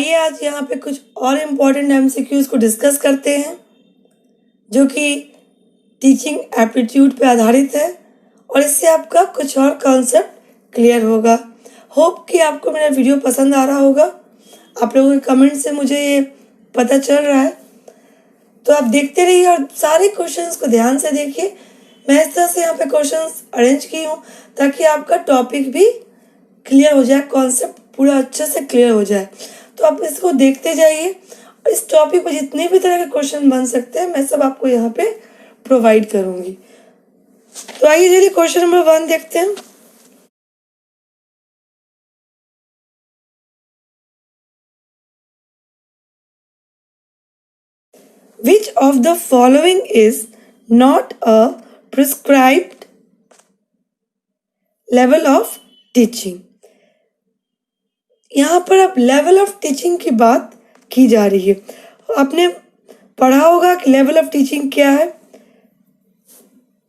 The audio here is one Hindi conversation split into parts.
आइए आज यहाँ पे कुछ और इम्पोर्टेंट एमसीक्यूज को डिस्कस करते हैं जो कि टीचिंग एप्टीट्यूड पे आधारित है और इससे आपका कुछ और कॉन्सेप्ट क्लियर होगा। होप कि आपको मेरा वीडियो पसंद आ रहा होगा। आप लोगों के कमेंट से मुझे ये पता चल रहा है, तो आप देखते रहिए और सारे क्वेश्चंस को ध्यान से देखिए। मैं इस तरह से यहाँ पे क्वेश्चंस अरेंज की हूँ ताकि आपका टॉपिक भी क्लियर हो जाए, कॉन्सेप्ट पूरा अच्छे से क्लियर हो जाए। तो आप इसको देखते जाइए और इस टॉपिक पर जितने भी तरह के क्वेश्चन बन सकते हैं मैं सब आपको यहाँ पे प्रोवाइड करूँगी। तो आइए चलिए क्वेश्चन नंबर 1 देखते हैं। Which of the following is not a prescribed level of teaching? यहाँ पर अब लेवल ऑफ टीचिंग की बात की जा रही है। आपने पढ़ा होगा कि लेवल ऑफ टीचिंग क्या है।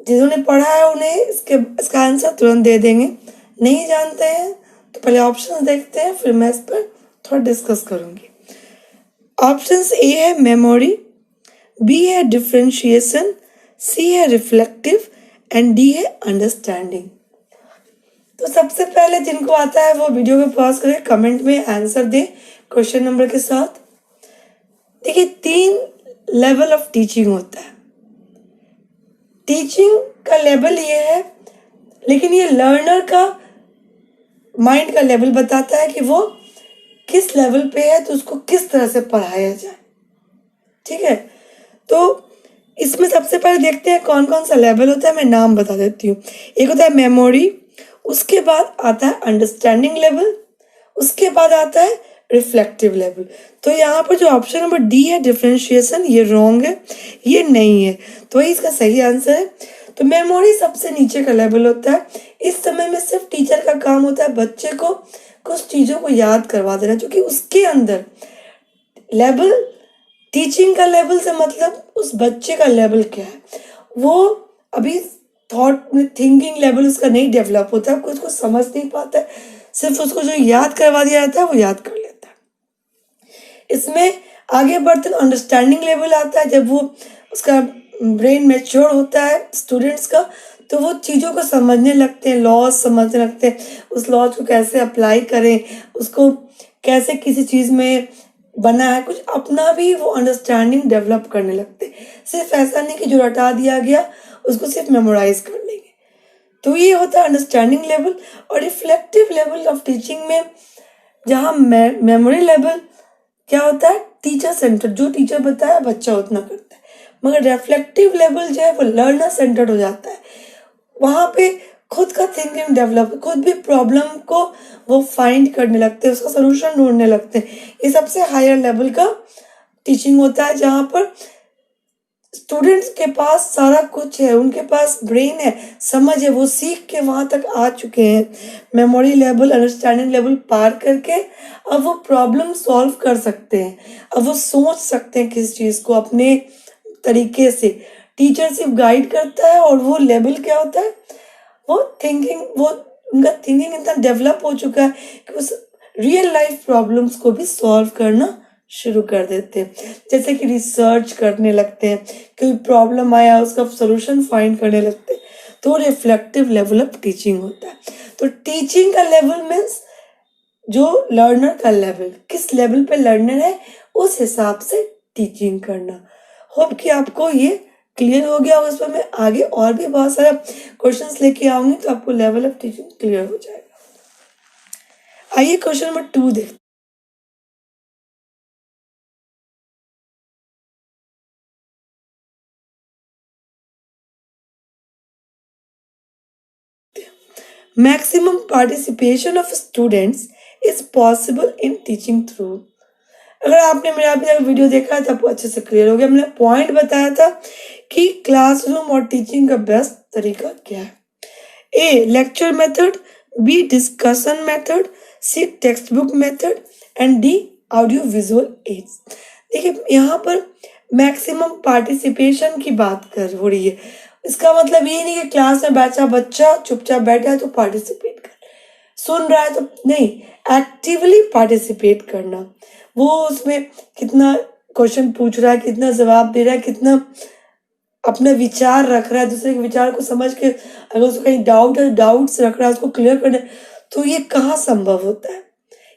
जिन्होंने पढ़ा है उन्हें इसका आंसर तुरंत दे देंगे। नहीं जानते हैं तो पहले ऑप्शंस देखते हैं, फिर मैं इस पर थोड़ा डिस्कस करूँगी। ऑप्शंस ए है मेमोरी, बी है डिफरेंशिएशन, सी है रिफ्लेक्टिव एंड डी है अंडरस्टैंडिंग। तो सबसे पहले जिनको आता है वो वीडियो को पॉज करके कमेंट में आंसर दें क्वेश्चन नंबर के साथ। देखिए 3 लेवल ऑफ टीचिंग होता है। टीचिंग का लेवल ये है, लेकिन ये लर्नर का माइंड का लेवल बताता है कि वो किस लेवल पे है तो उसको किस तरह से पढ़ाया जाए। ठीक है, तो इसमें सबसे पहले देखते हैं कौन कौन सा लेवल होता है। मैं नाम बता देती हूँ। एक होता है मेमोरी, उसके बाद आता है अंडरस्टैंडिंग लेवल, उसके बाद आता है रिफ्लेक्टिव लेवल। तो यहाँ पर जो ऑप्शन नंबर डी है डिफरेंशिएशन, ये रॉन्ग है, ये नहीं है, तो वही इसका सही आंसर है। तो मेमोरी सबसे नीचे का लेवल होता है। इस समय में सिर्फ टीचर का काम होता है बच्चे को कुछ चीज़ों को याद करवा देना, क्योंकि उसके अंदर लेवल, टीचिंग का लेवल से मतलब उस बच्चे का लेवल क्या है, वो अभी थॉट में थिंकिंग लेवल उसका नहीं डेवलप होता है, कुछ समझ नहीं पाता है, सिर्फ उसको जो याद करवा दिया जाता है वो याद कर लेता है। इसमें आगे बढ़ते तो अंडरस्टैंडिंग लेवल आता है, जब वो उसका ब्रेन मैच्योर होता है स्टूडेंट्स का, तो वो चीज़ों को समझने लगते हैं, लॉज समझने लगते हैं, उस लॉज को कैसे अप्लाई करें, उसको कैसे किसी चीज़ में बना है, कुछ अपना भी वो अंडरस्टैंडिंग डेवलप करने लगते हैं। सिर्फ ऐसा नहीं कि जो रटा दिया गया उसको सिर्फ मेमोराइज कर लेंगे। तो ये होता है अंडरस्टैंडिंग लेवल। और रिफ्लेक्टिव लेवल ऑफ टीचिंग में जहाँ मेमोरी लेवल क्या होता है, टीचर सेंटर, जो टीचर बताया बच्चा उतना करता है, मगर रिफ्लेक्टिव लेवल जो है वो लर्नर सेंटर्ड हो जाता है। वहाँ पे खुद का थिंकिंग डेवलप, खुद भी प्रॉब्लम को वो फाइंड करने लगते हैं, उसका सोल्यूशन ढूंढने लगते हैं। ये सबसे हायर लेवल का टीचिंग होता है, जहाँ पर स्टूडेंट्स के पास सारा कुछ है, उनके पास ब्रेन है, समझ है, वो सीख के वहाँ तक आ चुके हैं, मेमोरी लेवल, अंडरस्टैंडिंग लेवल पार करके अब वो प्रॉब्लम सॉल्व कर सकते हैं, अब वो सोच सकते हैं किस चीज़ को अपने तरीके से। टीचर सिर्फ गाइड करता है और वो लेवल क्या होता है, वो थिंकिंग, वो उनका थिंकिंग इतना डेवलप हो चुका है कि उस रियल लाइफ प्रॉब्लम्स को भी सॉल्व करना शुरू कर देते हैं। जैसे कि रिसर्च करने लगते हैं, कोई प्रॉब्लम आया उसका सोल्यूशन फाइंड करने लगते हैं, तो रिफ्लेक्टिव लेवल ऑफ टीचिंग होता है। तो टीचिंग का लेवल मीन्स जो लर्नर का लेवल, किस लेवल पे लर्नर है उस हिसाब से टीचिंग करना। होप कि आपको ये क्लियर हो गया होगा। इस पर मैं आगे और भी बहुत सारा क्वेश्चंस लेके आऊंगी तो आपको लेवल ऑफ टीचिंग क्लियर हो जाएगा। आइए क्वेश्चन नंबर 2 देखते हैं। Maximum participation of students is possible in teaching through. अगर आपने मेरा अभी तक वीडियो देखा है तो आपको अच्छे से क्लियर हो गया। मैंने पॉइंट बताया था कि क्लासरूम और टीचिंग का बेस्ट तरीका क्या है। A lecture method, B discussion method, C text book method and D audio visual aids. देखिए यहाँ पर मैक्सिमम पार्टिसिपेशन की बात हो रही है। इसका मतलब ये नहीं कि क्लास में बैठा बच्चा चुपचाप बैठा है तो पार्टिसिपेट कर, सुन रहा है तो नहीं, एक्टिवली पार्टिसिपेट करना, वो उसमें कितना क्वेश्चन पूछ रहा है, कितना जवाब दे रहा है, कितना अपना विचार रख रहा है, दूसरे के विचार को समझ के अगर उसको कहीं डाउट है, डाउट्स रख रहा है, उसको क्लियर करना है, तो ये कहाँ संभव होता है?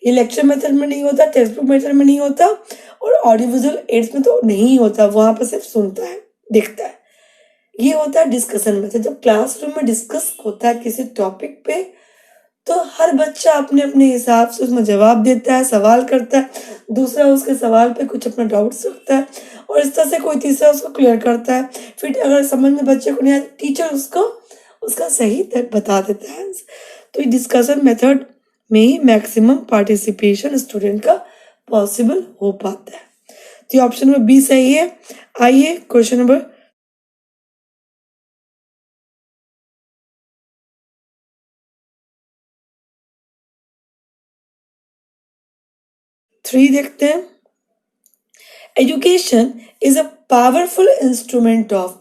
ये लेक्चर मेथड में नहीं होता, टेक्स्ट बुक मेथड में नहीं होता, और ऑडियो विजुअल एड्स में तो नहीं होता, वहां पर सिर्फ सुनता है, दिखता है। ये होता है डिस्कशन मेथड। जब क्लासरूम में डिस्कस होता है किसी टॉपिक पे, तो हर बच्चा अपने अपने हिसाब से उसमें जवाब देता है, सवाल करता है, दूसरा उसके सवाल पे कुछ अपना डाउट्स रखता है, और इस तरह से कोई तीसरा उसको क्लियर करता है। फिर अगर समझ में बच्चे को नहीं आया, टीचर उसको उसका सही बता देता है। तो ये डिस्कशन मेथड में ही मैक्सिमम पार्टिसिपेशन स्टूडेंट का पॉसिबल हो पाता है। तो ये ऑप्शन नंबर बी सही है। आइए क्वेश्चन नंबर 3 देखते हैं। Education is a powerful instrument of,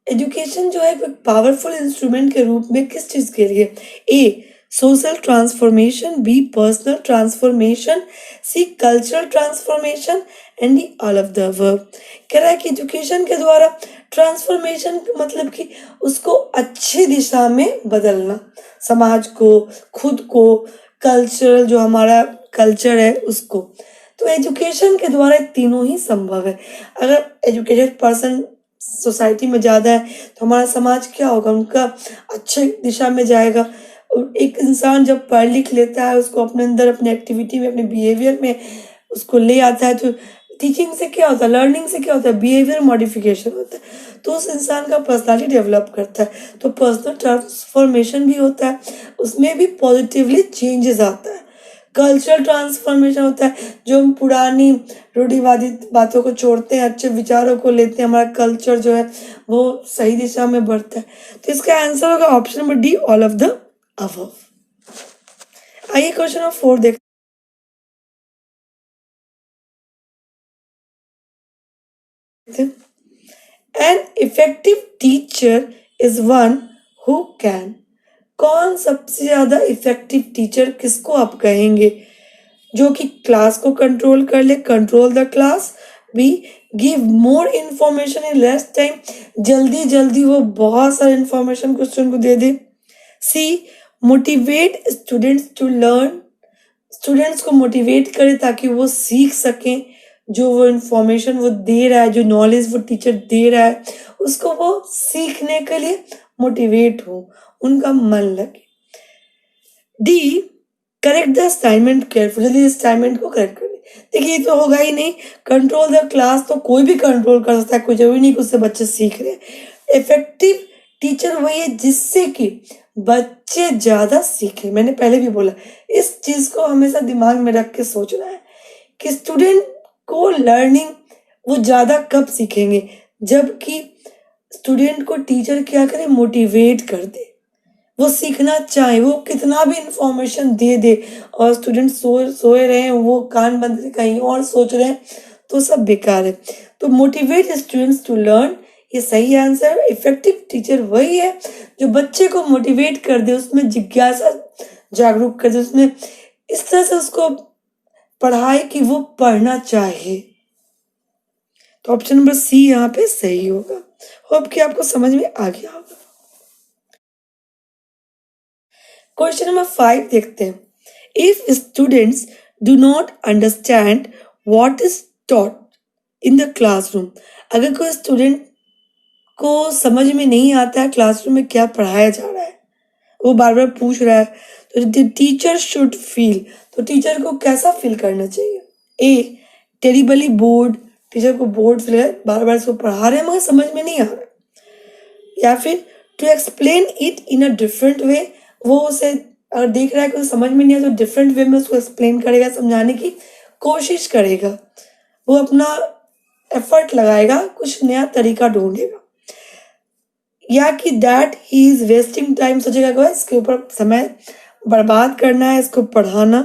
education जो है एक पावरफुल इंस्ट्रूमेंट के रूप में किस चीज के लिए? A social transformation, B personal transformation, C cultural transformation, and D all of the above. कह रहा है कि एजुकेशन के द्वारा ट्रांसफॉर्मेशन मतलब कि उसको अच्छी दिशा में बदलना, समाज को, खुद को, कल्चरल जो हमारा कल्चर है उसको। तो एजुकेशन के द्वारा तीनों ही संभव है। अगर एजुकेटेड पर्सन सोसाइटी में ज़्यादा है तो हमारा समाज क्या होगा? उनका अच्छे दिशा में जाएगा। और एक इंसान जब पढ़ लिख लेता है, उसको अपने अंदर अपने एक्टिविटी में, अपने बिहेवियर में उसको ले आता है, तो टीचिंग से क्या होता है, लर्निंग से क्या होता है, बिहेवियर मॉडिफिकेशन होता है, तो उस इंसान का पर्सनालिटी डेवलप करता है। तो पर्सनल ट्रांसफॉर्मेशन भी होता है, उसमें भी पॉजिटिवली चेंजेस आता है। कल्चरल ट्रांसफॉर्मेशन होता है, जो हम पुरानी रूढ़िवादी बातों को छोड़ते हैं, अच्छे विचारों को लेते हैं, हमारा कल्चर जो है वो सही दिशा में बढ़ता है। तो इसका आंसर होगा option number D, all of the above. आइए क्वेश्चन नंबर 4 देखते हैं। An effective teacher is one who can, कौन सबसे ज्यादा इफेक्टिव टीचर किसको आप कहेंगे? जो कि क्लास को कंट्रोल कर ले, control the class. B give more information in less time, जल्दी जल्दी वो बहुत सारे इंफॉर्मेशन क्वेश्चन को दे दे। C motivate students to learn, students को मोटिवेट करे ताकि वो सीख सकें, जो वो इंफॉर्मेशन वो दे रहा है, जो नॉलेज वो टीचर दे रहा है, उसको वो सीखने के लिए मोटिवेट हो, उनका मन लगे। D correct the assignment carefully, assignment को करेक्ट कर। देखिए ये तो होगा ही नहीं, कंट्रोल द क्लास तो कोई भी कंट्रोल कर सकता है, कोई जरूरी नहीं कि उससे बच्चे सीख रहे हैं। इफेक्टिव टीचर वही है जिससे कि बच्चे ज्यादा सीखें। मैंने पहले भी बोला, इस चीज को हमेशा दिमाग में रख के सोचना है कि स्टूडेंट को लर्निंग वो ज्यादा कब सीखेंगे, जबकि स्टूडेंट को टीचर क्या करे, मोटिवेट कर दे, वो सीखना चाहे, वो कितना भी इंफॉर्मेशन दे दे और स्टूडेंट सोए रहे हैं, वो कान बंद से कहीं और सोच रहे हैं, तो सब बेकार है। तो मोटिवेट स्टूडेंट्स टू लर्न, ये सही आंसर है। इफेक्टिव टीचर वही है जो बच्चे को मोटिवेट कर दे, उसमें जिज्ञासा जागरूक कर दे, उसमें इस तरह से उसको पढ़ाए कि वो पढ़ना चाहे। तो ऑप्शन नंबर सी यहाँ पे सही होगा। होप कि आपको समझ में आ गया होगा। क्वेश्चन नंबर 5 देखते हैं। If students do not understand what is taught in the classroom, अगर कोई स्टूडेंट को समझ में नहीं आता है क्लासरूम में क्या पढ़ाया जा रहा है, वो बार बार पूछ रहा है, तो टीचर शुड फील, तो टीचर को कैसा फील करना चाहिए? ए टेरिबली बोर्ड, टीचर को बोर्ड फील है, बार बार इसको पढ़ा रहे हैं मगर समझ में नहीं आ रहा। या फिर to explain it in a different way, वो उसे अगर देख रहा है कि उसे समझ में नहीं आया तो डिफरेंट वे में उसको एक्सप्लेन करेगा, समझाने की कोशिश करेगा, वो अपना एफर्ट लगाएगा, कुछ नया तरीका ढूंढेगा। या कि that he is wasting time, सोचेगा कि इसके ऊपर समय बर्बाद करना है, इसको पढ़ाना।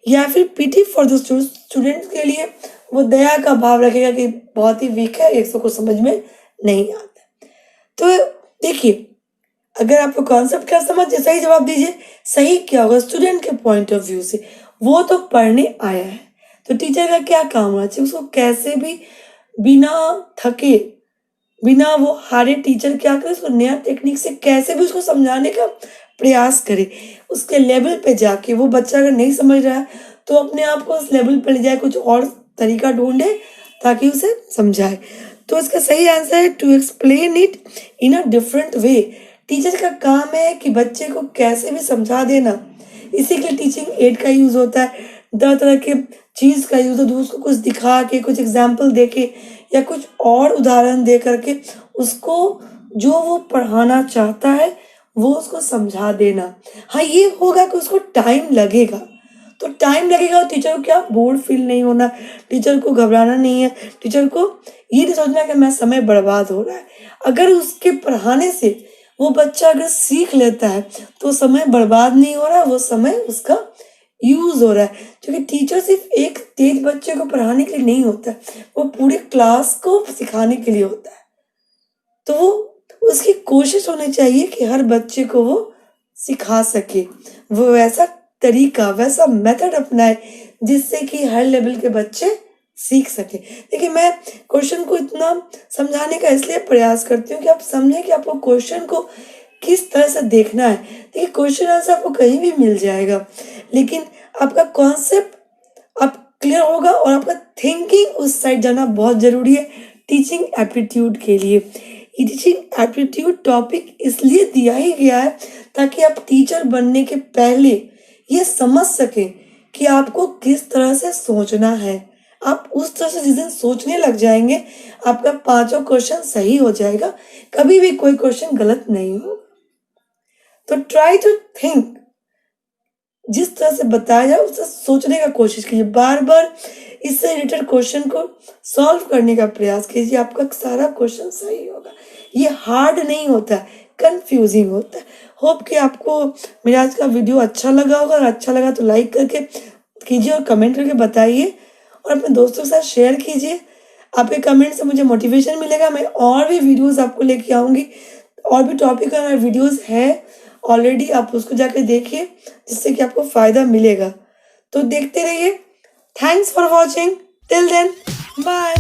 या फिर पीटी फॉर द स्टूडेंट, के लिए वो दया का भाव रखेगा कि बहुत ही वीक है, इसको कुछ समझ में नहीं आता। तो देखिए, अगर आपको कॉन्सेप्ट का समझ सही जवाब दीजिए। सही क्या होगा स्टूडेंट के पॉइंट ऑफ व्यू से, वो तो पढ़ने आया है, तो टीचर का क्या काम होना चाहिए, उसको कैसे भी बिना थके, बिना वो हारे टीचर क्या करे, उसको नया टेक्निक से कैसे भी उसको समझाने का प्रयास करे। उसके लेवल पे जाके वो बच्चा अगर नहीं समझ रहा है तो अपने आप को उस लेवल पे ले जाए, कुछ और तरीका ढूंढे ताकि उसे समझाए। तो इसका सही आंसर है to explain it in a different way. Teacher का काम है कि बच्चे को कैसे भी समझा देना। इसी के लिए टीचिंग एड का यूज होता है, तरह तरह के चीज का यूज होता है, उसको कुछ दिखा के, कुछ एग्जाम्पल दे के या कुछ और उदाहरण दे करके उसको जो वो पढ़ाना चाहता है वो उसको समझा देना। हाँ, ये होगा कि उसको टाइम लगेगा, तो टाइम लगेगा और टीचर को क्या बोर्ड फील नहीं होना, टीचर को घबराना नहीं है, टीचर को ये नहीं सोचना कि मैं समय बर्बाद हो रहा है। अगर उसके पढ़ाने से वो बच्चा अगर सीख लेता है तो समय बर्बाद नहीं हो रहा है, वो समय उसका यूज हो रहा है। क्योंकि टीचर सिर्फ एक तेज बच्चे को पढ़ाने के लिए नहीं होता है, वो पूरी क्लास को सिखाने के लिए होता है। तो वो उसकी कोशिश होनी चाहिए कि हर बच्चे को वो सिखा सके, वो वैसा तरीका, वैसा मेथड अपनाए जिससे कि हर लेवल के बच्चे सीख सके। देखिए, मैं क्वेश्चन को इतना समझाने का इसलिए प्रयास करती हूँ कि आप समझें कि आपको क्वेश्चन को किस तरह से देखना है। देखिए, क्वेश्चन आंसर आपको कहीं भी मिल जाएगा, लेकिन आपका कॉन्सेप्ट आप क्लियर होगा और आपका थिंकिंग उस साइड जाना बहुत जरूरी है टीचिंग एप्टीट्यूड के लिए। टीचिंग एप्टीट्यूड टॉपिक इसलिए दिया ही गया है ताकि आप टीचर बनने के पहले ये समझ सकें कि आपको किस तरह से सोचना है। आप उस तरह से जिस दिन सोचने लग जाएंगे, आपका पांचों क्वेश्चन सही हो जाएगा, कभी भी कोई क्वेश्चन गलत नहीं होगा। तो ट्राई टू थिंक, जिस तरह से बताया जाए उससे सोचने का कोशिश कीजिए, बार बार इससे रिलेटेड क्वेश्चन को सॉल्व करने का प्रयास कीजिए, आपका सारा क्वेश्चन सही होगा। ये हार्ड नहीं होता है, कंफ्यूजिंग होता है। होप कि आपको मेरा आज का वीडियो अच्छा लगा होगा, और अच्छा लगा तो लाइक करके कीजिए और कमेंट करके बताइए और अपने दोस्तों के साथ शेयर कीजिए। आपके कमेंट से मुझे मोटिवेशन मिलेगा, मैं और भी वीडियोस आपको लेके आऊँगी। और भी टॉपिक और वीडियोस है ऑलरेडी, आप उसको जाकर देखिए जिससे कि आपको फ़ायदा मिलेगा। तो देखते रहिए। Thanks for watching, till then bye.